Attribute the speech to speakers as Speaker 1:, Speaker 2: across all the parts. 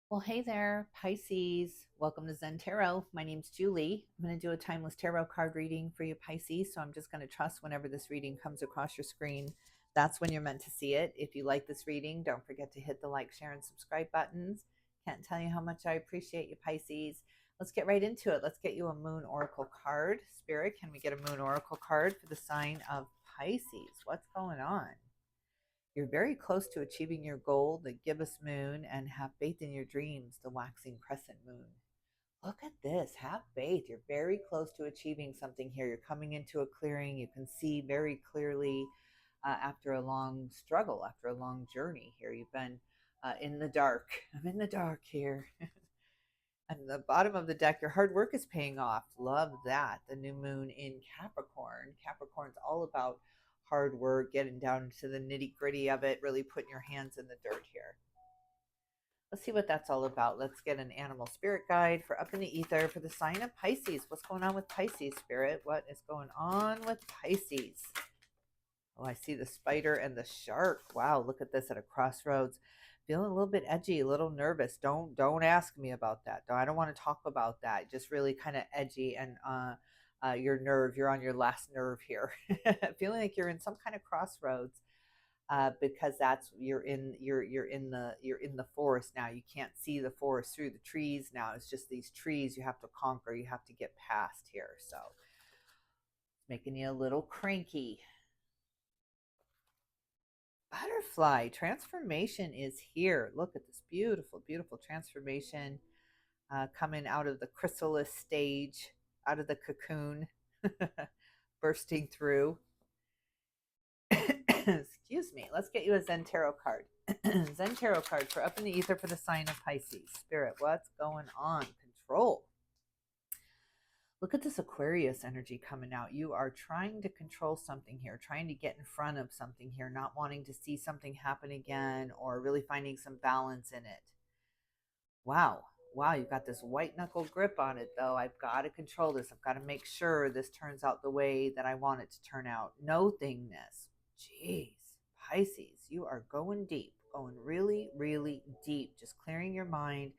Speaker 1: Well, hey there, Pisces. Welcome to Zen Tarot. My name's Julie. I'm going to do a timeless tarot card reading for you, Pisces. So I'm just going to trust whenever this reading comes across your screen, that's when you're meant to see it. If you like this reading, don't forget to hit the like, share, and subscribe buttons. Can't tell you how much I appreciate you, Pisces. Let's get right into it. Let's get you a Moon Oracle card. Spirit, can we get a Moon Oracle card for the sign of Pisces? What's going on? You're very close to achieving your goal, the gibbous moon, and have faith in your dreams, the waxing crescent moon. Look at this. Have faith. You're very close to achieving something here. You're coming into a clearing. You can see very clearly after a long struggle, after a long journey here. You've been in the dark. I'm in the dark here. And the bottom of the deck, your hard work is paying off. Love that. The new moon in Capricorn. Capricorn's all about hard work, getting down to the nitty gritty of it, really putting your hands in the dirt here. Let's see what that's all about. Let's get an animal spirit guide for up in the ether for the sign of Pisces. What's going on with Pisces, spirit? What is going on with Pisces? Oh, I see the spider and the shark. Wow, look at this at a crossroads. Feeling a little bit edgy, a little nervous. Don't ask me about that. I don't want to talk about that. Just really kind of edgy and your nerve. You're on your last nerve here. Feeling like you're in some kind of crossroads because that's you're in the forest now. You can't see the forest through the trees now. It's just these trees you have to conquer. You have to get past here. So making you a little cranky. Butterfly transformation is here. Look at this beautiful, beautiful transformation coming out of the chrysalis stage, out of the cocoon, bursting through. Excuse me. Let's get you a Zen Tarot card. Zen Tarot card for up in the ether for the sign of Pisces. Spirit, what's going on? Control. Look at this Aquarius energy coming out. You are trying to control something here, trying to get in front of something here, not wanting to see something happen again, or really finding some balance in it. Wow. Wow, you've got this white knuckle grip on it, though. I've got to control this. I've got to make sure this turns out the way that I want it to turn out. No thingness. Jeez. Pisces, you are going deep, going really, really deep, just clearing your mind,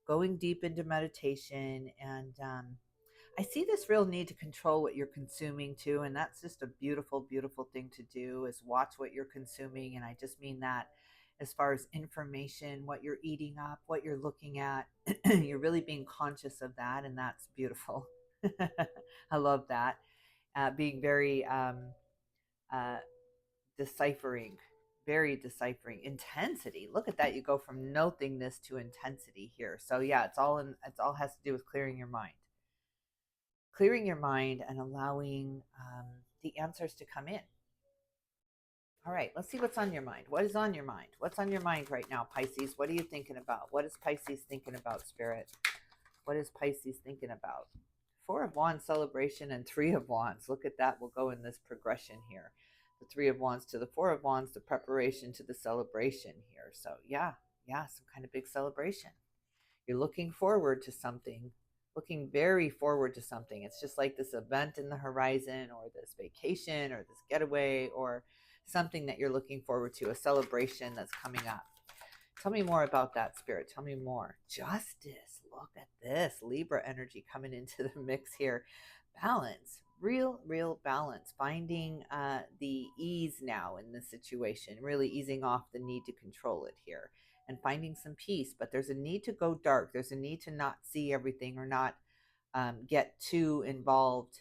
Speaker 1: going deep into meditation. And I see this real need to control what you're consuming too. And that's just a beautiful, beautiful thing to do is watch what you're consuming. And I just mean that as far as information, what you're eating up, what you're looking at, you're really being conscious of that. And that's beautiful. I love that. Being very uh, deciphering, very deciphering. Intensity. Look at that. You go from nothingness to intensity here. So yeah, it's all has to do with clearing your mind. Clearing your mind and allowing the answers to come in. All right, let's see what's on your mind. What is on your mind? What's on your mind right now, Pisces? What are you thinking about? What is Pisces thinking about, Spirit? What is Pisces thinking about? Four of Wands celebration and Three of Wands. Look at that. We'll go in this progression here. The Three of Wands to the Four of Wands, the preparation to the celebration here. So yeah, some kind of big celebration. You're looking forward to something, looking very forward to something. It's just like this event in the horizon, or this vacation, or this getaway, or something that you're looking forward to, a celebration that's coming up. Tell me more about that, Spirit. Tell me more. Justice. Look at this. Libra energy coming into the mix here. Balance. Real balance. Finding the ease now in this situation. Really easing off the need to control it here. And finding some peace. But there's a need to go dark. There's a need to not see everything, or not get too involved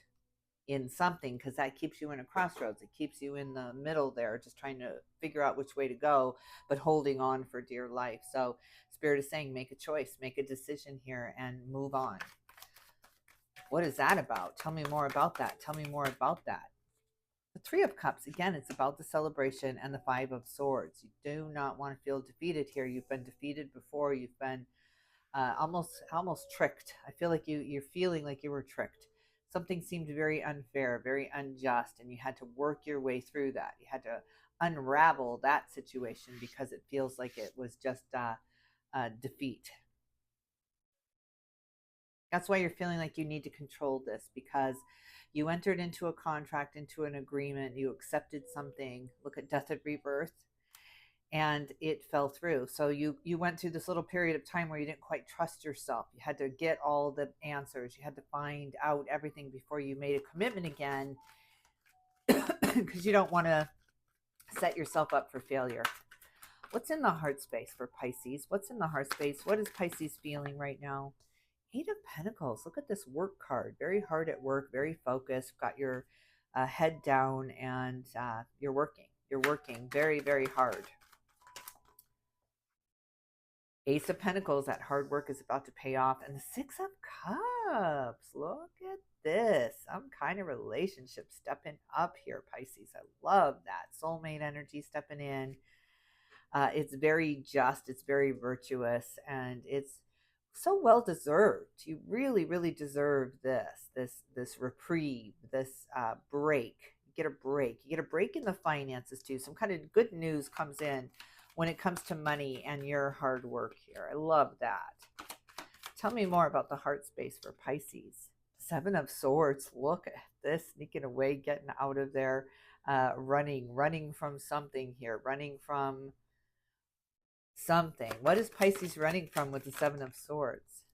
Speaker 1: in something, because that keeps you in a crossroads. It keeps you in the middle there, just trying to figure out which way to go, but holding on for dear life. So Spirit is saying, make a choice, make a decision here, and move on. What is that about? Tell me more about that. Tell me more about that. The Three of Cups, again, it's about the celebration, and the Five of Swords. You do not want to feel defeated here. You've been defeated before. You've been almost tricked. I feel like you're feeling like you were tricked. Something seemed very unfair, very unjust, and you had to work your way through that. You had to unravel that situation because it feels like it was just defeat. That's why you're feeling like you need to control this, because you entered into a contract, into an agreement, you accepted something. Look at death and rebirth. and it fell through. So you went through this little period of time where you didn't quite trust yourself. You had to get all the answers. You had to find out everything before you made a commitment again, because you don't want to set yourself up for failure. What's in the heart space for Pisces? What's in the heart space? What is Pisces feeling right now? Eight of Pentacles. Look at this work card. Very hard at work, very focused. Got your head down, and you're working. You're working very, very hard. Ace of Pentacles, that hard work is about to pay off. And the Six of Cups. Look at this. Some kind of relationship stepping up here, Pisces. I love that. Soulmate energy stepping in. It's very just. It's very virtuous. And it's so well deserved. You really, really deserve this reprieve, this break. You get a break. You get a break in the finances too. Some kind of good news comes in when it comes to money and your hard work here. I love that. Tell me more about the heart space for Pisces. Seven of Swords. Look at this, sneaking away, getting out of there, running from something here, running from something. What is Pisces running from with the Seven of Swords?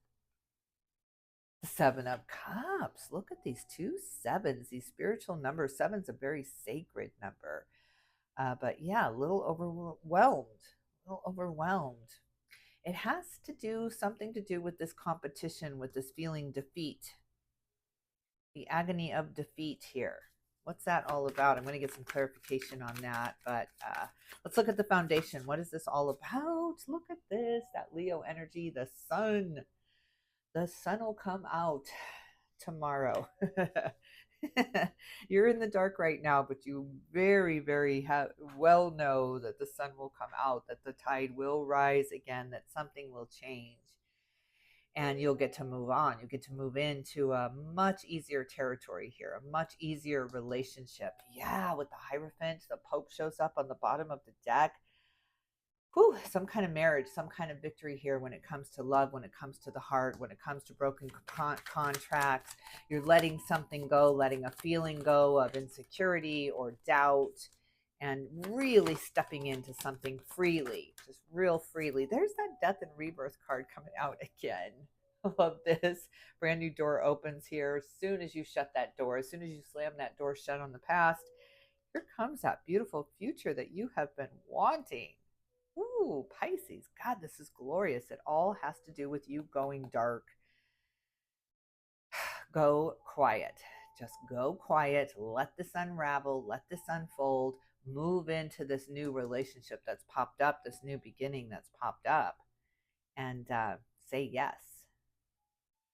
Speaker 1: The Seven of Cups. Look at these two sevens, these spiritual numbers. Seven's a very sacred number. But yeah, a little overwhelmed. A little overwhelmed. It has to do something to do with this competition, with this feeling defeat. The agony of defeat here. What's that all about? I'm going to get some clarification on that. But let's look at the foundation. What is this all about? Look at this. That Leo energy, the sun. The sun will come out tomorrow. You're in the dark right now, but you very, very well know that the sun will come out, that the tide will rise again, that something will change, and you'll get to move on. You get to move into a much easier territory here, a much easier relationship. Yeah, with the Hierophant, the Pope shows up on the bottom of the deck. Whew, some kind of marriage, some kind of victory here when it comes to love, when it comes to the heart, when it comes to broken contracts. You're letting something go, letting a feeling go of insecurity or doubt, and really stepping into something freely, just real freely. There's that Death and Rebirth card coming out again. I love this. Brand new door opens here. As soon as you shut that door, as soon as you slam that door shut on the past, here comes that beautiful future that you have been wanting. Ooh, Pisces. God, this is glorious. It all has to do with you going dark. Go quiet. Just go quiet. Let this unravel. Let this unfold. Move into this new relationship that's popped up, this new beginning that's popped up. And say yes.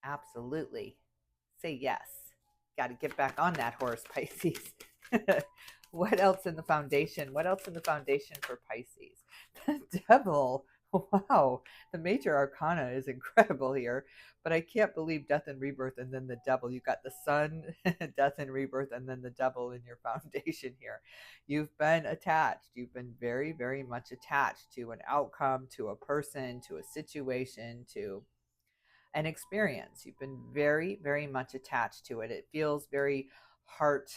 Speaker 1: Absolutely. Say yes. Got to get back on that horse, Pisces. What else in the foundation? What else in the foundation for Pisces? The Devil. Wow. The major arcana is incredible here, but I can't believe Death and Rebirth and then the Devil. You got the Sun, Death and Rebirth, and then the Devil in your foundation here. You've been attached. You've been very, very much attached to an outcome, to a person, to a situation, to an experience. You've been very, very much attached to it. It feels very heart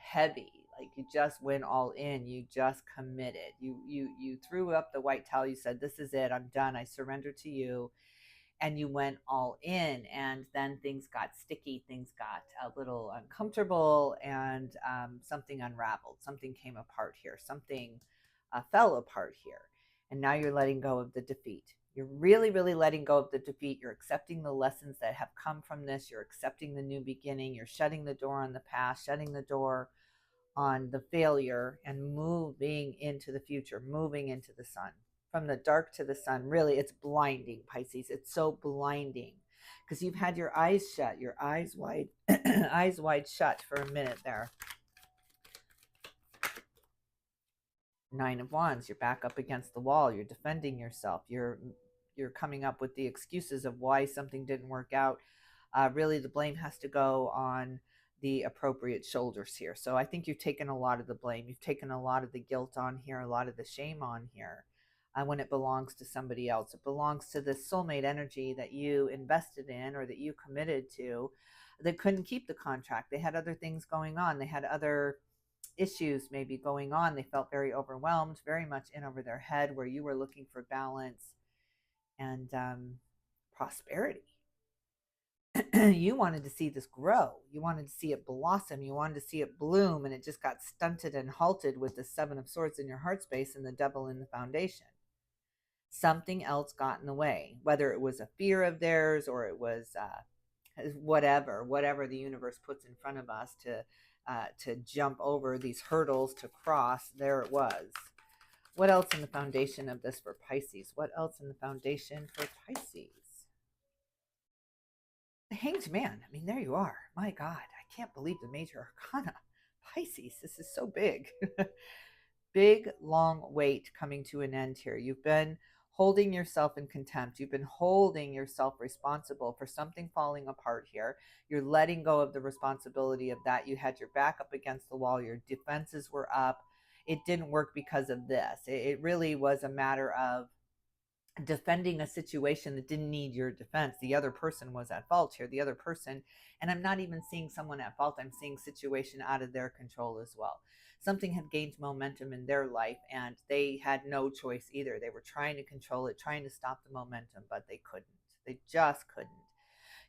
Speaker 1: heavy, like you just went all in. You just committed. You threw up the white towel. You said, this is it, I'm done, I surrender to you. And you went all in, and then things got sticky, things got a little uncomfortable, and something unraveled, something came apart here, something fell apart here. And now you're letting go of the defeat. You're really, really letting go of the defeat. You're accepting the lessons that have come from this. You're accepting the new beginning. You're shutting the door on the past, shutting the door on the failure, and moving into the future, moving into the sun. From the dark to the sun, really, it's blinding, Pisces. It's so blinding because you've had your eyes shut, your eyes wide, eyes wide shut for a minute there. Nine of Wands, you're back up against the wall. You're defending yourself. You're coming up with the excuses of why something didn't work out. Really, the blame has to go on the appropriate shoulders here. So I think you've taken a lot of the blame. You've taken a lot of the guilt on here, a lot of the shame on here. When it belongs to somebody else. It belongs to the soulmate energy that you invested in or that you committed to, that couldn't keep the contract. They had other things going on. They had other issues maybe going on. They felt very overwhelmed, very much in over their head, where you were looking for balance and prosperity. You wanted to see this grow. You wanted to see it blossom. You wanted to see it bloom, and it just got stunted and halted with the Seven of Swords in your heart space and the Devil in the foundation. Something else got in the way, whether it was a fear of theirs or it was whatever the universe puts in front of us to jump over these hurdles to cross. There it was. What else in the foundation of this for Pisces? What else in the foundation for Pisces? The Hanged Man. I mean, there you are. My God, I can't believe the major arcana. Pisces, this is so big. Big, long wait coming to an end here. You've been holding yourself in contempt. You've been holding yourself responsible for something falling apart here. You're letting go of the responsibility of that. You had your back up against the wall. Your defenses were up. It didn't work because of this. It really was a matter of defending a situation that didn't need your defense. The other person was at fault here. The other person, and I'm not even seeing someone at fault. I'm seeing situation out of their control as well. Something had gained momentum in their life and they had no choice either. They were trying to control it, trying to stop the momentum, but they couldn't. They just couldn't.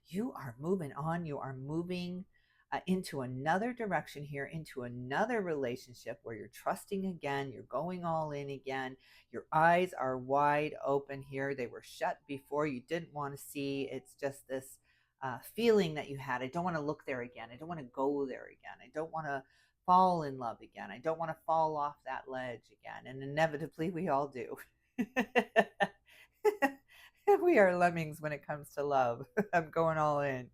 Speaker 1: You are moving on. You are moving into another direction here, into another relationship where you're trusting again, you're going all in again. Your eyes are wide open here. They were shut before. You didn't want to see. It's just this feeling that you had. I don't want to look there again. I don't want to go there again. I don't want to fall in love again. I don't want to fall off that ledge again. And inevitably, we all do. We are lemmings when it comes to love. I'm going all in.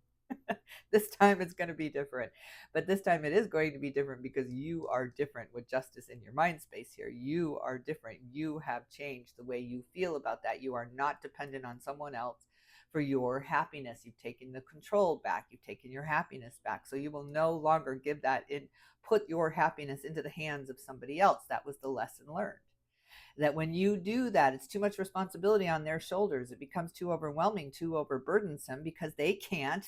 Speaker 1: This time it's going to be different, but this time it is going to be different because you are different with justice in your mind space here. You are different. You have changed the way you feel about that. You are not dependent on someone else for your happiness. You've taken the control back. You've taken your happiness back. So you will no longer give that in, put your happiness into the hands of somebody else. That was the lesson learned. That when you do that, it's too much responsibility on their shoulders. It becomes too overwhelming, too overburdensome, because they can't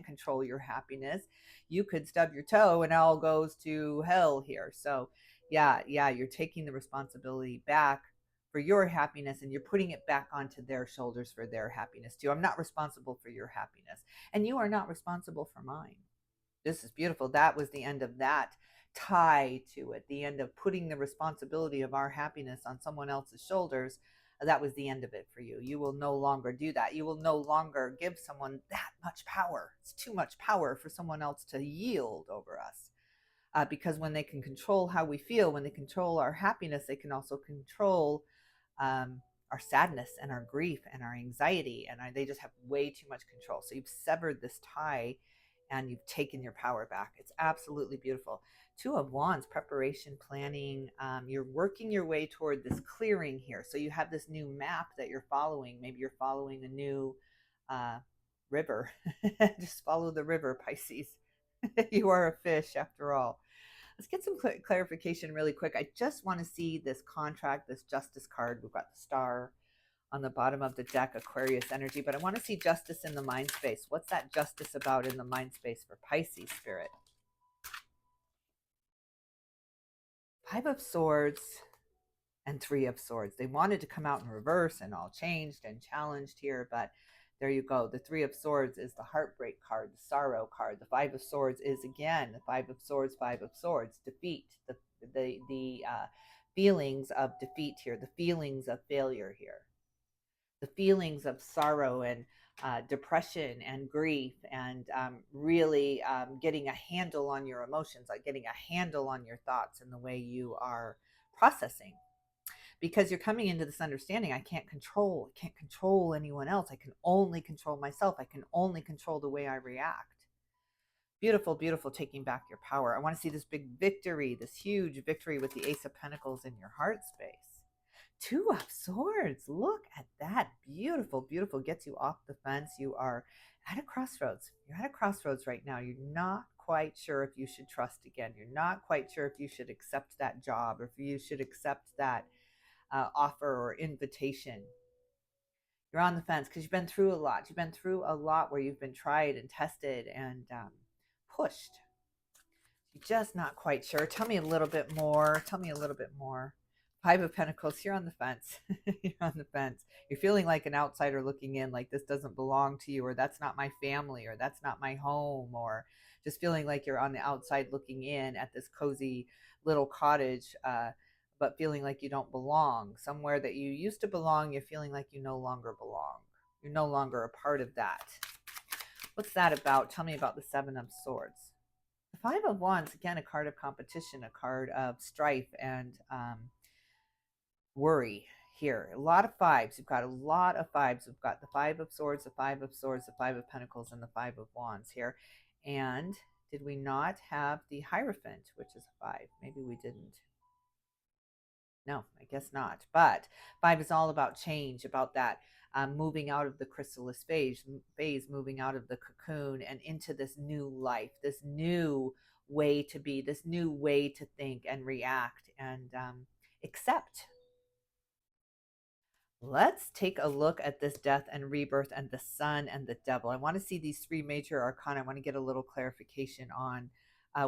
Speaker 1: control your happiness. You could stub your toe and all goes to hell here. So yeah, you're taking the responsibility back for your happiness and you're putting it back onto their shoulders for their happiness too. I'm not responsible for your happiness and you are not responsible for mine. This is beautiful. That was the end of that tie to it, the end of putting the responsibility of our happiness on someone else's shoulders. That was the end of it for you. You will no longer do that. You will no longer give someone that much power. It's too much power for someone else to yield over us. Because when they can control how we feel, when they control our happiness, they can also control our sadness and our grief and our anxiety. And they just have way too much control. So you've severed this tie and you've taken your power back. It's absolutely beautiful. Two of Wands, preparation, planning. You're working your way toward this clearing here. So you have this new map that you're following. Maybe you're following a new river. Just follow the river, Pisces. You are a fish after all. Let's get some clarification really quick. I just want to see this contract, this justice card. We've got the star on the bottom of the deck, Aquarius energy, but I want to see justice in the mind space. What's that justice about in the mind space for Pisces spirit? Five of Swords and Three of Swords. They wanted to come out in reverse and all changed and challenged here, but there you go. The Three of Swords is the heartbreak card, the sorrow card. The Five of Swords is again the Five of Swords, defeat, the feelings of defeat here, the feelings of failure here, the feelings of sorrow and depression and grief, and really getting a handle on your emotions, like getting a handle on your thoughts and the way you are processing. Because you're coming into this understanding, I can't control anyone else. I can only control myself. I can only control the way I react. Beautiful, beautiful, taking back your power. I want to see this big victory, this huge victory with the Ace of Pentacles in your heart space. Two of Swords. Look at that. Beautiful, beautiful. Gets you off the fence. You are at a crossroads. You're at a crossroads right now. You're not quite sure if you should trust again. You're not quite sure if you should accept that job or if you should accept that offer or invitation. You're on the fence because you've been through a lot. You've been through a lot where you've been tried and tested and pushed. You're just not quite sure. Tell me a little bit more. Tell me a little bit more. Five of Pentacles, you're on the fence. You're on the fence. You're feeling like an outsider looking in, like this doesn't belong to you, or that's not my family, or that's not my home, or just feeling like you're on the outside looking in at this cozy little cottage, but feeling like you don't belong. Somewhere that you used to belong, you're feeling like you no longer belong. You're no longer a part of that. What's that about? Tell me about the Seven of Swords. The Five of Wands, again, a card of competition, a card of strife and worry here. A lot of fives. You've got a lot of fives. We've got the Five of Swords, the Five of Swords, the Five of Pentacles, and the Five of Wands here. And did we not have the Hierophant, which is a five? Maybe we didn't. No, I guess not. But five is all about change, about that moving out of the chrysalis phase, moving out of the cocoon and into this new life, this new way to be, this new way to think and react and accept. Let's take a look at this death and rebirth and the sun and the devil. I want to see these three major arcana. I want to get a little clarification on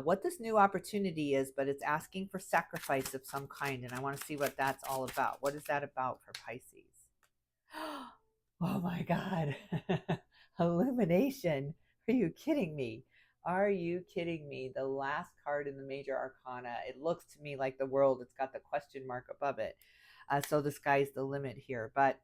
Speaker 1: what this new opportunity is, but it's asking for sacrifice of some kind. And I want to see what that's all about. What is that about for Pisces? Oh my God. Illumination. Are you kidding me? Are you kidding me? The last card in the major arcana, it looks to me like the world. It's got the question mark above it. So the sky's the limit here. But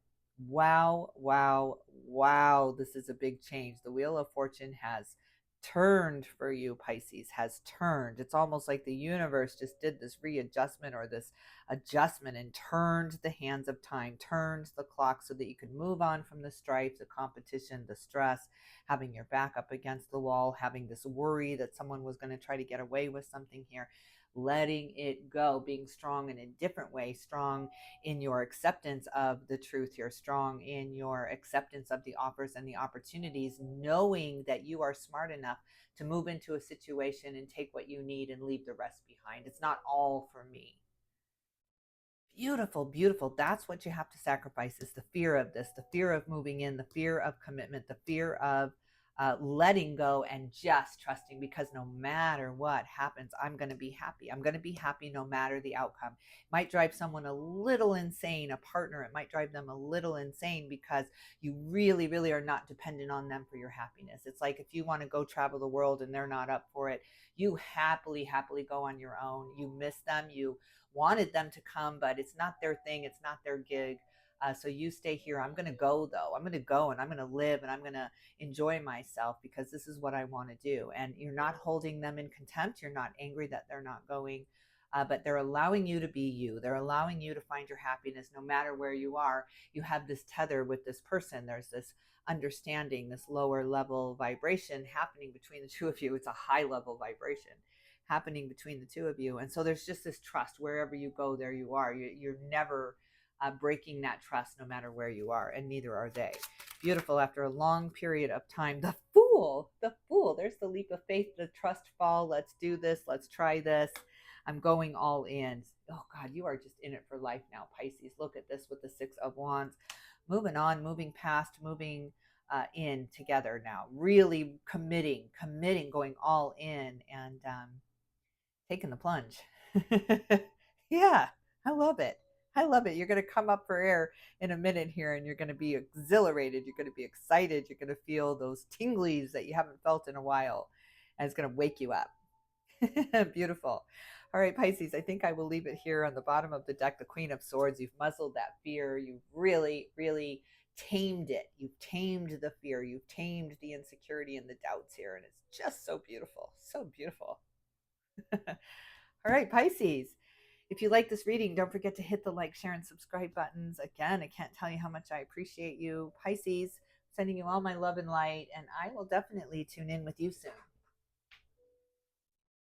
Speaker 1: wow, wow, wow, this is a big change. The Wheel of Fortune has turned for you, Pisces, has turned. It's almost like the universe just did this readjustment or this adjustment and turned the hands of time, turned the clock so that you could move on from the strife, the competition, the stress, having your back up against the wall, having this worry that someone was going to try to get away with something here, letting it go, being strong in a different way, strong in your acceptance of the truth here, strong in your acceptance of the offers and the opportunities, knowing that you are smart enough to move into a situation and take what you need and leave the rest behind. It's not all for me. Beautiful, beautiful. That's what you have to sacrifice, is the fear of this, the fear of moving in, the fear of commitment, the fear of letting go and just trusting, because no matter what happens, I'm going to be happy. I'm going to be happy no matter the outcome. It might drive someone a little insane, a partner. It might drive them a little insane because you really, really are not dependent on them for your happiness. It's like if you want to go travel the world and they're not up for it, you happily, happily go on your own. You miss them. You wanted them to come, but it's not their thing. It's not their gig. So you stay here. I'm going to go, though. I'm going to go and I'm going to live and I'm going to enjoy myself because this is what I want to do. And you're not holding them in contempt. You're not angry that they're not going, but they're allowing you to be you. They're allowing you to find your happiness no matter where you are. You have this tether with this person. There's this understanding, this lower level vibration happening between the two of you. It's a high level vibration happening between the two of you. And so there's just this trust. Wherever you go, there you are. You're never breaking that trust no matter where you are, and neither are they. Beautiful. After a long period of time, the fool, there's the leap of faith, the trust fall. Let's do this. Let's try this. I'm going all in. Oh God, you are just in it for life now, Pisces. Look at this with the Six of Wands. Moving on, moving past, moving in together now. Really committing, going all in and taking the plunge. Yeah, I love it. I love it. You're going to come up for air in a minute here and you're going to be exhilarated. You're going to be excited. You're going to feel those tinglies that you haven't felt in a while. And it's going to wake you up. Beautiful. All right, Pisces, I think I will leave it here on the bottom of the deck, the Queen of Swords. You've muzzled that fear. You've really, really tamed it. You've tamed the fear. You've tamed the insecurity and the doubts here. And it's just so beautiful. So beautiful. All right, Pisces. If you like this reading, don't forget to hit the like, share, and subscribe buttons. Again, I can't tell you how much I appreciate you. Pisces, sending you all my love and light, and I will definitely tune in with you soon.